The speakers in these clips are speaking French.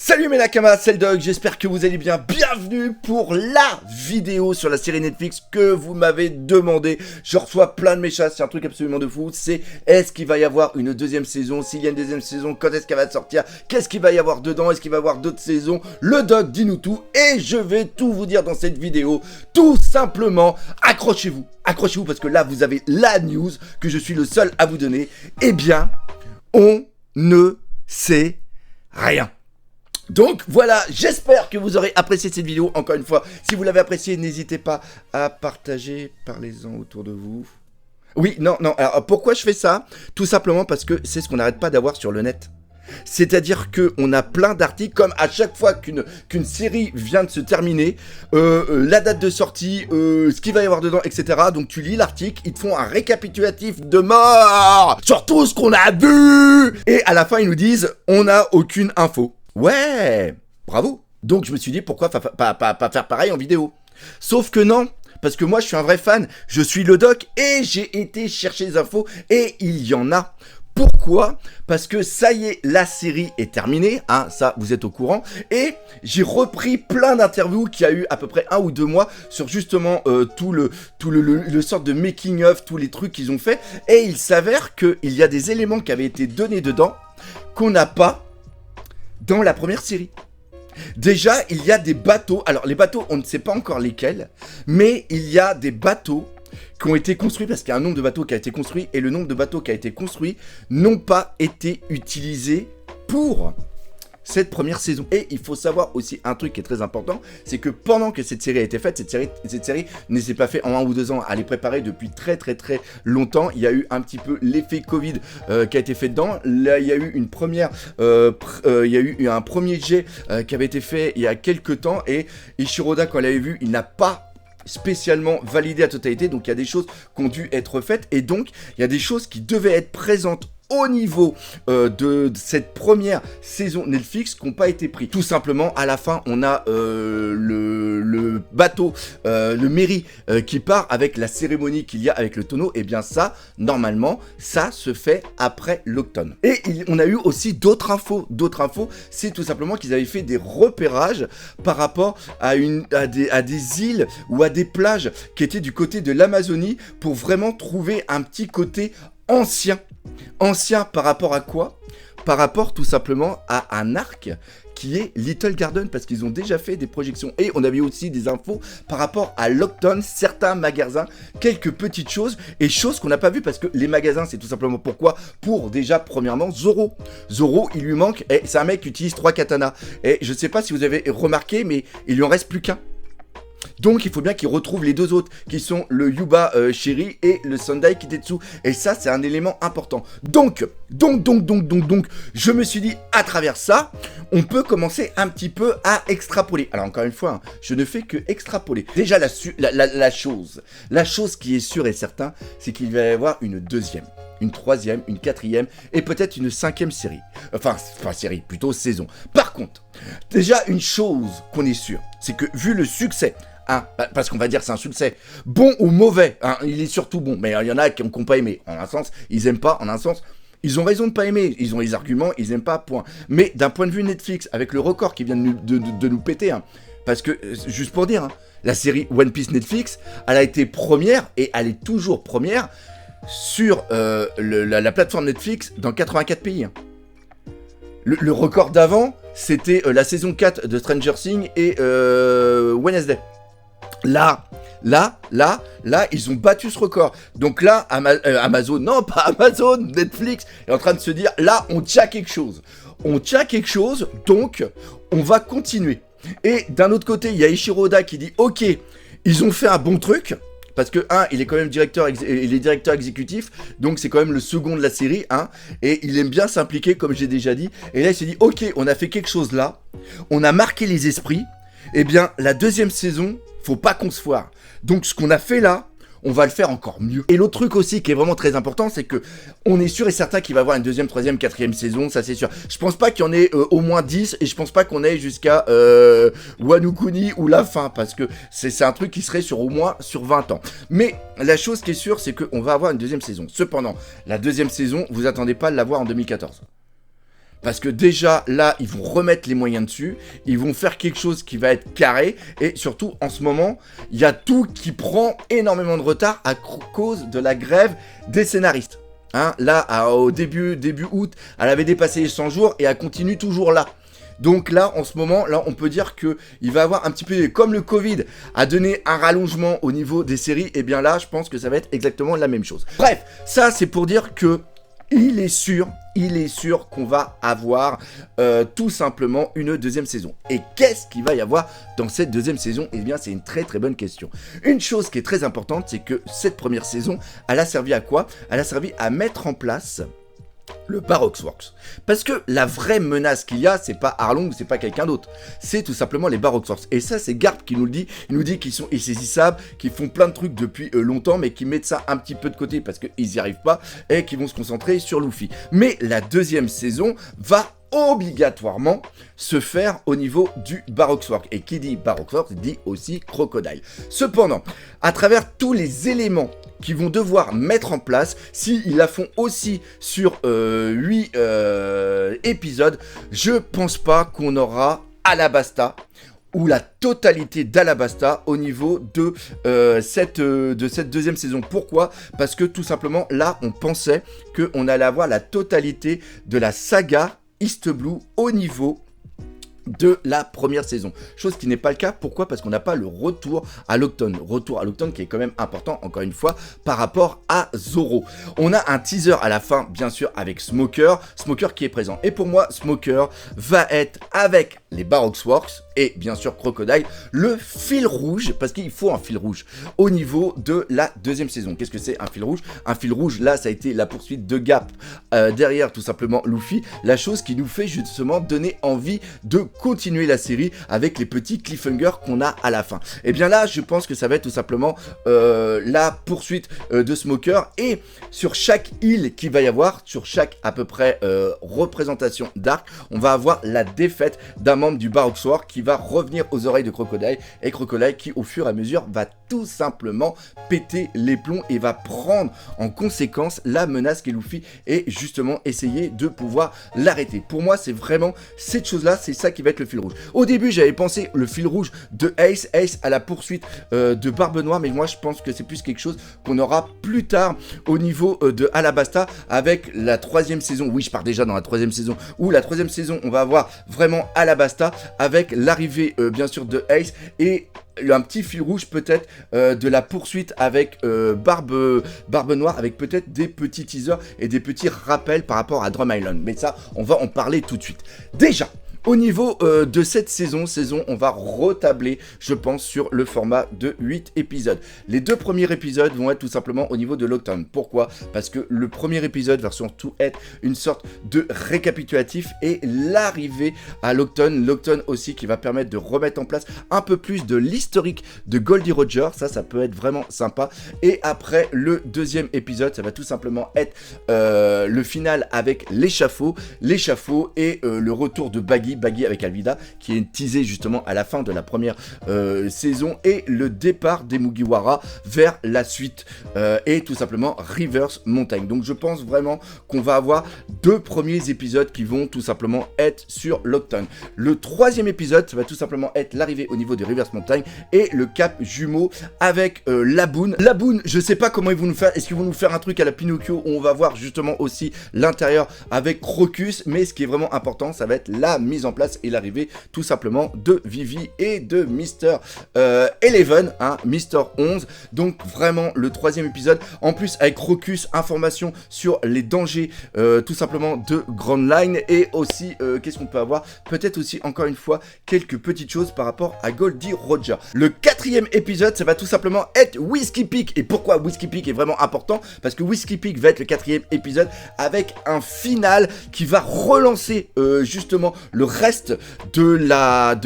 Salut mes nakamas, c'est le Dog, j'espère que vous allez bien. Bienvenue pour la vidéo sur la série Netflix que vous m'avez demandé. Je reçois plein de messages, c'est un truc absolument de fou. C'est est-ce qu'il va y avoir une deuxième saison? S'il y a une deuxième saison, quand est-ce qu'elle va sortir? Qu'est-ce qu'il va y avoir dedans? Est-ce qu'il va y avoir d'autres saisons? Le Dog, dis-nous tout et je vais tout vous dire dans cette vidéo. Tout simplement, accrochez-vous. Accrochez-vous parce que là, vous avez la news que je suis le seul à vous donner. Eh bien, on ne sait rien. Donc voilà, j'espère que vous aurez apprécié cette vidéo. Encore une fois, si vous l'avez appréciée, n'hésitez pas à partager, parlez-en autour de vous. Oui, non, alors pourquoi je fais ça? Tout simplement parce que c'est ce qu'on n'arrête pas d'avoir sur le net. C'est-à-dire qu'on a plein d'articles, comme à chaque fois qu'une série vient de se terminer, la date de sortie, ce qu'il va y avoir dedans, etc. Donc tu lis l'article, ils te font un récapitulatif de mort sur tout ce qu'on a vu. Et à la fin, ils nous disent, on n'a aucune info. Ouais, bravo. Donc je me suis dit, pourquoi pas faire pareil en vidéo? Sauf que non, parce que moi je suis un vrai fan, je suis le Doc et j'ai été chercher des infos et il y en a. Pourquoi? Parce que ça y est, la série est terminée, hein, ça vous êtes au courant, et j'ai repris plein d'interviews qu'il y a eu à peu près 1 ou 2 mois sur justement tout le sort de making of, tous les trucs qu'ils ont fait, et il s'avère qu'il y a des éléments qui avaient été donnés dedans qu'on n'a pas dans la première série. Déjà, il y a des bateaux, alors les bateaux, on ne sait pas encore lesquels, mais il y a des bateaux qui ont été construits, parce qu'il y a un nombre de bateaux qui a été construit, et le nombre de bateaux qui a été construit n'ont pas été utilisés pour cette première saison. Et il faut savoir aussi un truc qui est très important, c'est que pendant que cette série a été faite, cette série ne s'est pas fait en 1 ou 2 ans, elle est préparée depuis très longtemps. Il y a eu un petit peu l'effet Covid qui a été fait dedans. Là, il y a eu une première, il y a eu un premier jet qui avait été fait il y a quelques temps, et Ishiroda, quand il l'avait vu, il n'a pas spécialement validé la totalité, donc il y a des choses qui ont dû être faites, et donc il y a des choses qui devaient être présentes au niveau de cette première saison Netflix qui n'ont pas été pris. Tout simplement, à la fin, on a le bateau, le Mary qui part avec la cérémonie qu'il y a avec le tonneau. Et bien ça, normalement, ça se fait après l'automne. Et on a eu aussi d'autres infos. D'autres infos, c'est tout simplement qu'ils avaient fait des repérages par rapport à des îles ou à des plages qui étaient du côté de l'Amazonie pour vraiment trouver un petit côté ancien. Ancien par rapport à quoi? Par rapport tout simplement à un arc qui est Little Garden, parce qu'ils ont déjà fait des projections. Et on avait aussi des infos par rapport à Lockton, certains magasins, quelques petites choses, et choses qu'on n'a pas vues, parce que les magasins, c'est tout simplement pourquoi? Pour déjà, premièrement, Zoro. Zoro, il lui manque, et c'est un mec qui utilise 3 katanas. Et je sais pas si vous avez remarqué, mais il lui en reste plus qu'un. Donc il faut bien qu'il retrouve les 2 autres qui sont le Yuba Shiri et le Sendai Kitetsu. Et ça, c'est un élément important. Donc, je me suis dit, à travers ça, on peut commencer un petit peu à extrapoler. Alors encore une fois, hein, je ne fais que extrapoler. Déjà, la chose qui est sûre et certain, c'est qu'il va y avoir une deuxième, une troisième, une quatrième et peut-être une 5e série. Enfin, pas série, plutôt saison. Par contre, déjà une chose qu'on est sûr, c'est que vu le succès, hein, parce qu'on va dire c'est un succès, bon ou mauvais, hein, il est surtout bon, mais il y en a qui n'ont pas aimé. En un sens, ils aiment pas, en un sens, ils ont raison de pas aimer, ils ont les arguments, ils aiment pas, point. Mais d'un point de vue Netflix, avec le record qui vient de nous péter, hein, parce que, juste pour dire, hein, la série One Piece Netflix, elle a été première, et elle est toujours première, sur la plateforme Netflix dans 84 pays. Hein. Le record d'avant, c'était la saison 4 de Stranger Things et Wednesday. Là, ils ont battu ce record. Donc là, Amazon, non pas Amazon, Netflix est en train de se dire, là, on tient quelque chose. On tient quelque chose, donc on va continuer. Et d'un autre côté, il y a Ishiroda qui dit, ok, ils ont fait un bon truc. Parce que, il est quand même directeur exécutif, donc c'est quand même le second de la série, et il aime bien s'impliquer, comme j'ai déjà dit. Et là, il s'est dit, ok, on a fait quelque chose là, on a marqué les esprits, eh bien, la deuxième saison, faut pas qu'on se foire. Donc, ce qu'on a fait là, on va le faire encore mieux. Et l'autre truc aussi qui est vraiment très important, c'est que on est sûr et certain qu'il va y avoir une 2e, 3e, 4e saison, ça c'est sûr. Je pense pas qu'il y en ait au moins 10, et je pense pas qu'on ait jusqu'à Wano Kuni ou la fin, parce que c'est un truc qui serait sur au moins sur 20 ans. Mais la chose qui est sûre, c'est qu'on va avoir une 2e saison. Cependant, la 2e saison, vous attendez pas de la voir en 2014. Parce que déjà, là, ils vont remettre les moyens dessus, ils vont faire quelque chose qui va être carré, et surtout, en ce moment, il y a tout qui prend énormément de retard à cause de la grève des scénaristes. Hein, là, au début août, elle avait dépassé les 100 jours, et elle continue toujours là. Donc là, en ce moment, là, on peut dire qu'il va avoir un petit peu, comme le Covid a donné un rallongement au niveau des séries, et bien là, je pense que ça va être exactement la même chose. Bref, ça, c'est pour dire que il est sûr qu'on va avoir tout simplement une deuxième saison. Et qu'est-ce qu'il va y avoir dans cette deuxième saison? Eh bien, c'est une très très bonne question. Une chose qui est très importante, c'est que cette première saison, elle a servi à quoi? Elle a servi à mettre en place le Baroque Works. Parce que la vraie menace qu'il y a, c'est pas Arlong, c'est pas quelqu'un d'autre. C'est tout simplement les Baroque Works. Et ça, c'est Garp qui nous le dit. Il nous dit qu'ils sont insaisissables, qu'ils font plein de trucs depuis longtemps, mais qui mettent ça un petit peu de côté parce qu'ils n'y arrivent pas et qu'ils vont se concentrer sur Luffy. Mais la deuxième saison va obligatoirement se faire au niveau du Baroque Works. Et qui dit Baroque Works dit aussi Crocodile. Cependant, à travers tous les éléments qu'ils vont devoir mettre en place, s'ils la font aussi sur 8 épisodes, je pense pas qu'on aura Alabasta ou la totalité d'Alabasta au niveau de cette deuxième saison. Pourquoi? Parce que tout simplement, là, on pensait qu'on allait avoir la totalité de la saga East Blue au niveau de la première saison. Chose qui n'est pas le cas. Pourquoi? Parce qu'on n'a pas le retour à Lockton. Retour à Lockton qui est quand même important, encore une fois, par rapport à Zoro. On a un teaser à la fin, bien sûr, avec Smoker. Smoker qui est présent. Et pour moi, Smoker va être avec les Baroque Works et bien sûr Crocodile, le fil rouge, parce qu'il faut un fil rouge au niveau de la deuxième saison. Qu'est-ce que c'est un fil rouge? Un fil rouge, là, ça a été la poursuite de Garp derrière tout simplement Luffy, la chose qui nous fait justement donner envie de continuer la série avec les petits cliffhangers qu'on a à la fin. Et bien là, je pense que ça va être tout simplement la poursuite de Smoker, et sur chaque île qu'il va y avoir, sur chaque à peu près représentation d'arc, on va avoir la défaite d'un membre du Baroque Works qui va revenir aux oreilles de Crocodile, et Crocodile qui au fur et à mesure va tout simplement péter les plombs et va prendre en conséquence la menace qu'est Luffy et justement essayer de pouvoir l'arrêter. Pour moi, c'est vraiment cette chose-là, c'est ça qui va être le fil rouge. Au début, j'avais pensé le fil rouge de Ace à la poursuite de Barbe Noire, mais moi je pense que c'est plus quelque chose qu'on aura plus tard au niveau de Alabasta avec la troisième saison. Oui, je pars déjà dans la troisième saison, où la troisième saison, on va avoir vraiment Alabasta avec l'arrivée bien sûr de Ace et un petit fil rouge peut-être de la poursuite avec Barbe Noire, avec peut-être des petits teasers et des petits rappels par rapport à Drum Island. Mais ça, on va en parler tout de suite. Déjà, au niveau de cette saison, on va retabler, je pense, sur le format de 8 épisodes. Les deux premiers épisodes vont être tout simplement au niveau de Lockton. Pourquoi? Parce que le premier épisode va surtout être une sorte de récapitulatif et l'arrivée à Lockton. Lockton aussi qui va permettre de remettre en place un peu plus de l'historique de Goldie Roger. Ça peut être vraiment sympa. Et après, le deuxième épisode, ça va tout simplement être le final avec l'échafaud et le retour de Baggy avec Alvida, qui est teasé justement à la fin de la première saison, et le départ des Mugiwara vers la suite et tout simplement Reverse Mountain. Donc je pense vraiment qu'on va avoir deux premiers épisodes qui vont tout simplement être sur Lockton. Le troisième épisode, ça va tout simplement être l'arrivée au niveau de Reverse Mountain et le cap jumeau avec Laboon. Laboon, je sais pas comment ils vont nous faire. Est-ce qu'ils vont nous faire un truc à la Pinocchio où on va voir justement aussi l'intérieur avec Crocus, mais ce qui est vraiment important, ça va être la mise en place et l'arrivée tout simplement de Vivi et de Mr. 11, hein, Mr. 11. Donc vraiment le troisième épisode, en plus avec Crocus, information sur les dangers tout simplement de Grand Line, et aussi qu'est-ce qu'on peut avoir, peut-être aussi encore une fois quelques petites choses par rapport à Goldie Roger. Le quatrième épisode, ça va tout simplement être Whiskey Peak. Et pourquoi Whiskey Peak est vraiment important? Parce que Whiskey Peak va être le quatrième épisode avec un final qui va relancer justement le reste de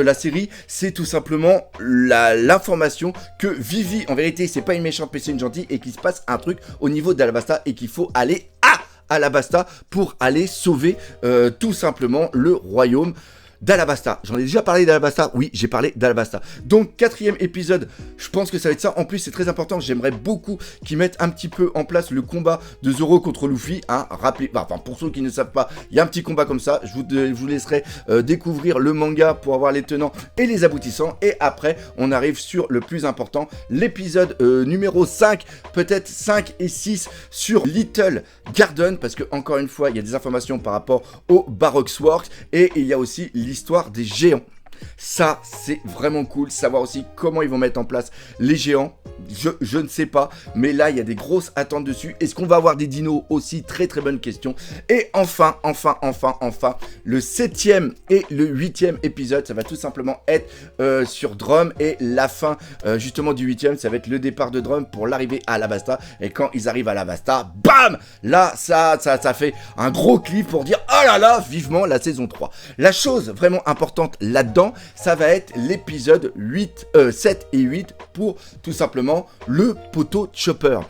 la série. C'est tout simplement l'information que Vivi, en vérité, c'est pas une méchante mais c'est une gentille, et qu'il se passe un truc au niveau d'Alabasta et qu'il faut aller à Alabasta pour aller sauver tout simplement le royaume. d'Alabasta. J'en ai déjà parlé d'Alabasta. Oui, j'ai parlé d'Alabasta. Donc, 4e épisode, je pense que ça va être ça. En plus, c'est très important. J'aimerais beaucoup qu'ils mettent un petit peu en place le combat de Zoro contre Luffy. Hein, rappelez, enfin, pour ceux qui ne savent pas, il y a un petit combat comme ça. Je vous laisserai découvrir le manga pour avoir les tenants et les aboutissants. Et après, on arrive sur le plus important, l'épisode numéro 5, peut-être 5 et 6 sur Little Garden. Parce que, encore une fois, il y a des informations par rapport au Baroque Works. Et il y a aussi l'histoire des géants. Ça, c'est vraiment cool. Savoir aussi comment ils vont mettre en place les géants. Je ne sais pas. Mais là, il y a des grosses attentes dessus. Est-ce qu'on va avoir des dinos aussi? Très très bonne question. Et enfin, le 7e et le 8e épisode, ça va tout simplement être sur Drum. Et la fin, justement, du 8e, ça va être le départ de Drum pour l'arrivée à Alabasta. Et quand ils arrivent à Alabasta, bam! Là, ça fait un gros clip pour dire, oh là là, vivement la saison 3. La chose vraiment importante là-dedans, ça va être l'épisode 7 et 8 pour tout simplement le poteau Chopper.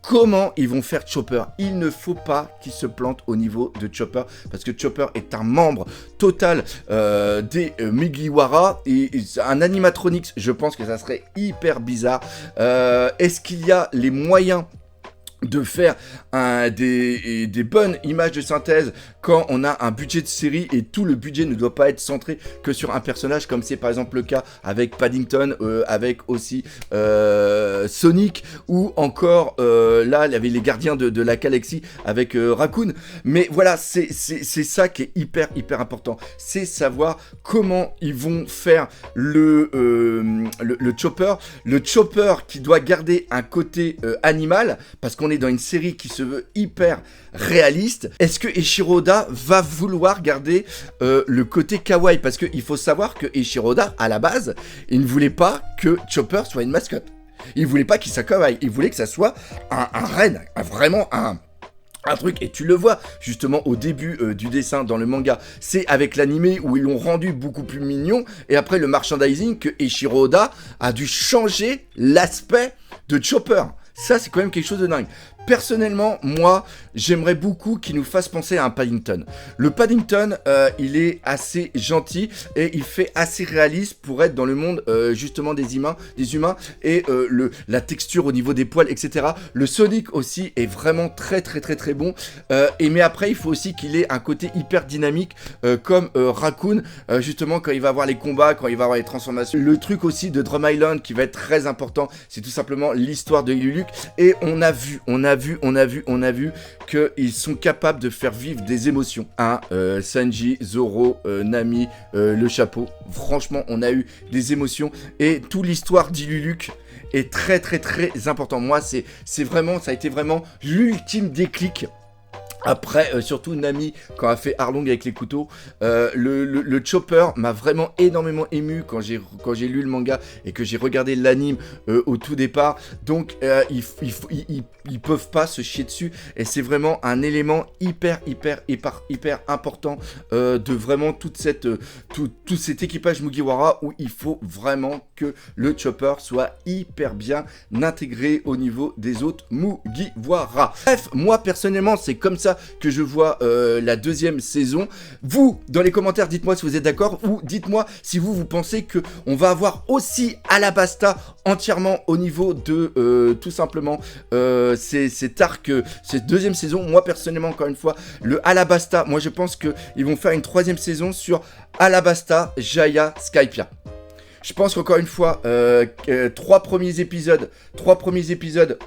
Comment ils vont faire Chopper? Il ne faut pas qu'il se plante au niveau de Chopper, parce que Chopper est un membre total des Mugiwara, et un animatronics, je pense que ça serait hyper bizarre. Est-ce qu'il y a les moyens de faire des bonnes images de synthèse quand on a un budget de série et tout le budget ne doit pas être centré que sur un personnage, comme c'est par exemple le cas avec Paddington, avec aussi Sonic, ou encore là il y avait les gardiens de la galaxie avec Raccoon. Mais voilà, c'est ça qui est hyper important, c'est savoir comment ils vont faire le Chopper qui doit garder un côté animal, parce qu'on est dans une série qui se veut hyper réaliste. Est-ce que Eiichiro Oda va vouloir garder le côté kawaii? Parce qu'il faut savoir que Eiichiro Oda, à la base, il ne voulait pas que Chopper soit une mascotte. Il voulait pas qu'il soit kawaii. Il voulait que ça soit un renne, vraiment un truc, et tu le vois justement au début du dessin dans le manga, c'est avec l'animé où ils l'ont rendu beaucoup plus mignon, et après le merchandising que Eiichiro Oda a dû changer l'aspect de Chopper. Ça, c'est quand même quelque chose de dingue. Personnellement, moi, j'aimerais beaucoup qu'il nous fasse penser à un Paddington. Le Paddington, il est assez gentil et il fait assez réaliste pour être dans le monde justement des humains, et la texture au niveau des poils, etc. Le Sonic aussi est vraiment très bon. Mais après, il faut aussi qu'il ait un côté hyper dynamique comme Raccoon, justement quand il va avoir les combats, quand il va avoir les transformations. Le truc aussi de Drum Island qui va être très important, c'est tout simplement l'histoire de Iluluk. Et on a vu qu'ils sont capables de faire vivre des émotions. Sanji, Zoro, Nami, le chapeau. Franchement, on a eu des émotions. Et toute l'histoire d'Iluluk est très important. Moi, ça a été vraiment l'ultime déclic. Après, surtout Nami, quand elle a fait Arlong avec les couteaux, le Chopper m'a vraiment énormément ému quand j'ai lu le manga et que j'ai regardé l'anime au tout départ. Donc, ils peuvent pas se chier dessus, et c'est vraiment un élément hyper important de vraiment tout cet équipage Mugiwara, où il faut vraiment que le Chopper soit hyper bien intégré au niveau des autres Mugiwara. Bref, moi personnellement, c'est comme ça que je vois la deuxième saison. Vous, dans les commentaires, dites-moi si vous êtes d'accord, ou dites-moi si vous pensez que on va avoir aussi Alabasta entièrement au niveau de tout simplement cet arc, cette deuxième saison. Moi personnellement, encore une fois, le Alabasta, moi je pense qu'ils vont faire une troisième saison sur Alabasta, Jaya, Skypiea. Je pense qu'encore une fois, 3 premiers épisodes,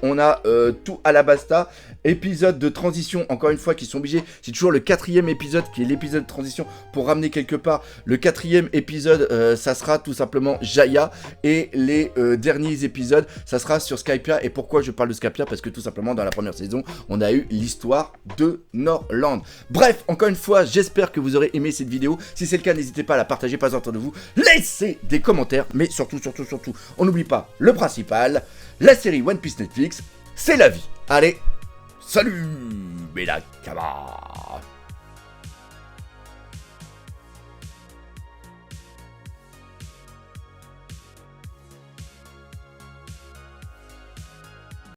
on a tout Alabasta. Épisode de transition, encore une fois, qui sont obligés. C'est toujours le 4e épisode qui est l'épisode de transition pour ramener quelque part. Le 4e épisode, ça sera tout simplement Jaya. Et les derniers épisodes, ça sera sur Skypiea. Et pourquoi je parle de Skypiea? Parce que tout simplement, dans la première saison, on a eu l'histoire de Norland. Bref, encore une fois, j'espère que vous aurez aimé cette vidéo. Si c'est le cas, n'hésitez pas à la partager, pas autour de vous. Laissez des commentaires. Mais surtout, on n'oublie pas le principal. La série One Piece Netflix, c'est la vie. Allez, salut, Benakama.